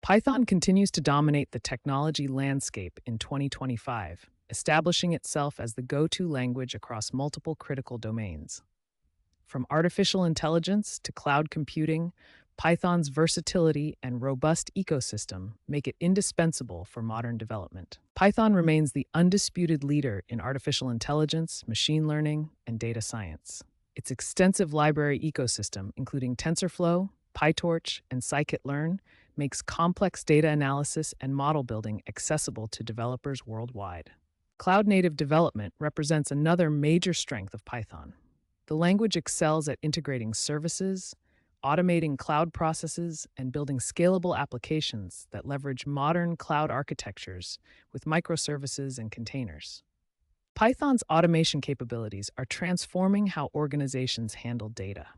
Python continues to dominate the technology landscape in 2025, establishing itself as the go-to language across multiple critical domains. From artificial intelligence to cloud computing, Python's versatility and robust ecosystem make it indispensable for modern development. Python remains the undisputed leader in artificial intelligence, machine learning, and data science. Its extensive library ecosystem, including TensorFlow, PyTorch, and scikit-learn, makes complex data analysis and model building accessible to developers worldwide. Cloud-native development represents another major strength of Python. The language excels at integrating services, automating cloud processes, and building scalable applications that leverage modern cloud architectures with microservices and containers. Python's automation capabilities are transforming how organizations handle data.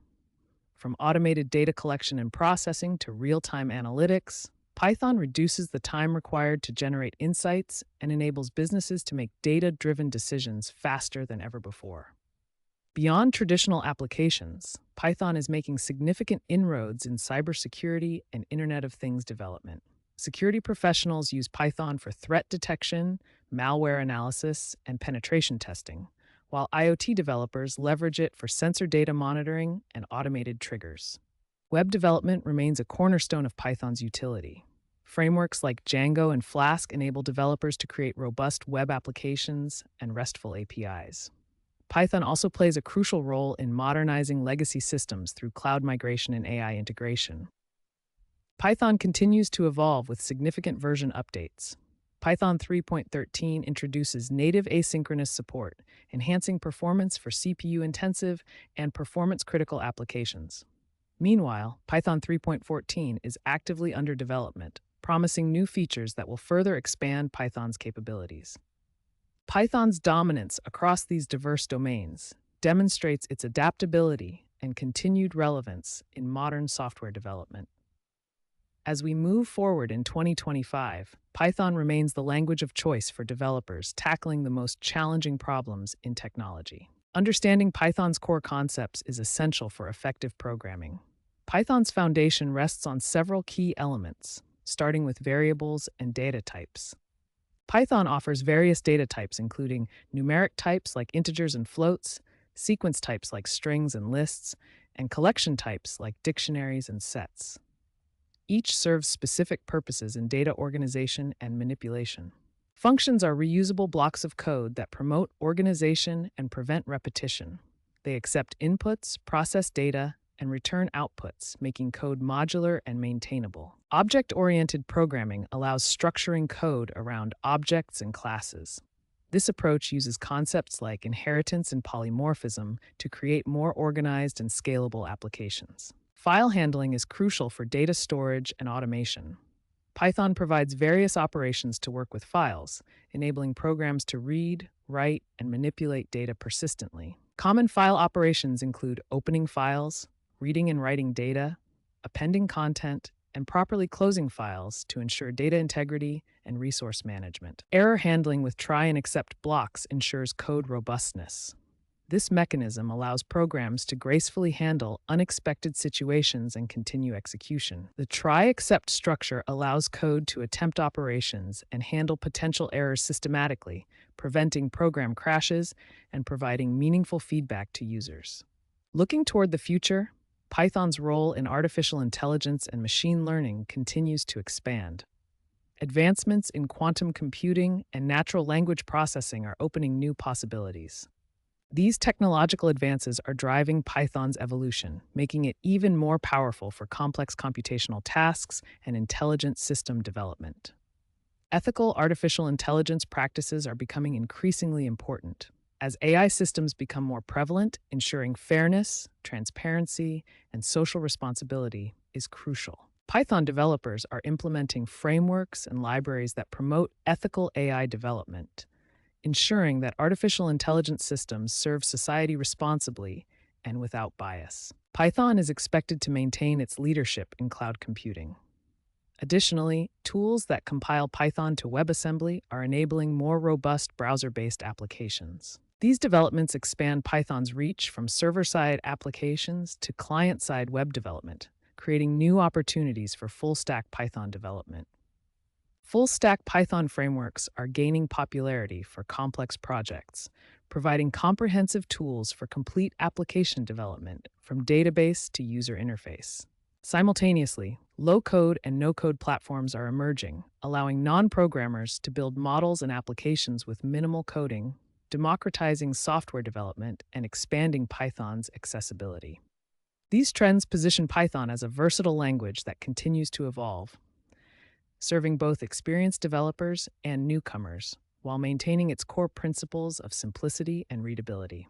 From automated data collection and processing to real-time analytics, Python reduces the time required to generate insights and enables businesses to make data-driven decisions faster than ever before. Beyond traditional applications, Python is making significant inroads in cybersecurity and Internet of Things development. Security professionals use Python for threat detection, malware analysis, and penetration testing, while IoT developers leverage it for sensor data monitoring and automated triggers. Web development remains a cornerstone of Python's utility. Frameworks like Django and Flask enable developers to create robust web applications and RESTful APIs. Python also plays a crucial role in modernizing legacy systems through cloud migration and AI integration. Python continues to evolve with significant version updates. Python 3.13 introduces native asynchronous support, enhancing performance for CPU-intensive and performance-critical applications. Meanwhile, Python 3.14 is actively under development, promising new features that will further expand Python's capabilities. Python's dominance across these diverse domains demonstrates its adaptability and continued relevance in modern software development. As we move forward in 2025, Python remains the language of choice for developers tackling the most challenging problems in technology. Understanding Python's core concepts is essential for effective programming. Python's foundation rests on several key elements, starting with variables and data types. Python offers various data types, including numeric types like integers and floats, sequence types like strings and lists, and collection types like dictionaries and sets. Each serves specific purposes in data organization and manipulation. Functions are reusable blocks of code that promote organization and prevent repetition. They accept inputs, process data, and return outputs, making code modular and maintainable. Object-oriented programming allows structuring code around objects and classes. This approach uses concepts like inheritance and polymorphism to create more organized and scalable applications. File handling is crucial for data storage and automation. Python provides various operations to work with files, enabling programs to read, write, and manipulate data persistently. Common file operations include opening files, reading and writing data, appending content, and properly closing files to ensure data integrity and resource management. Error handling with try and except blocks ensures code robustness. This mechanism allows programs to gracefully handle unexpected situations and continue execution. The try-except structure allows code to attempt operations and handle potential errors systematically, preventing program crashes and providing meaningful feedback to users. Looking toward the future, Python's role in artificial intelligence and machine learning continues to expand. Advancements in quantum computing and natural language processing are opening new possibilities. These technological advances are driving Python's evolution, making it even more powerful for complex computational tasks and intelligent system development. Ethical artificial intelligence practices are becoming increasingly important. As AI systems become more prevalent, ensuring fairness, transparency, and social responsibility is crucial. Python developers are implementing frameworks and libraries that promote ethical AI development, ensuring that artificial intelligence systems serve society responsibly and without bias. Python is expected to maintain its leadership in cloud computing. Additionally, tools that compile Python to WebAssembly are enabling more robust browser-based applications. These developments expand Python's reach from server-side applications to client-side web development, creating new opportunities for full-stack Python development. Full-stack Python frameworks are gaining popularity for complex projects, providing comprehensive tools for complete application development, from database to user interface. Simultaneously, low-code and no-code platforms are emerging, allowing non-programmers to build models and applications with minimal coding, democratizing software development and expanding Python's accessibility. These trends position Python as a versatile language that continues to evolve, serving both experienced developers and newcomers, while maintaining its core principles of simplicity and readability.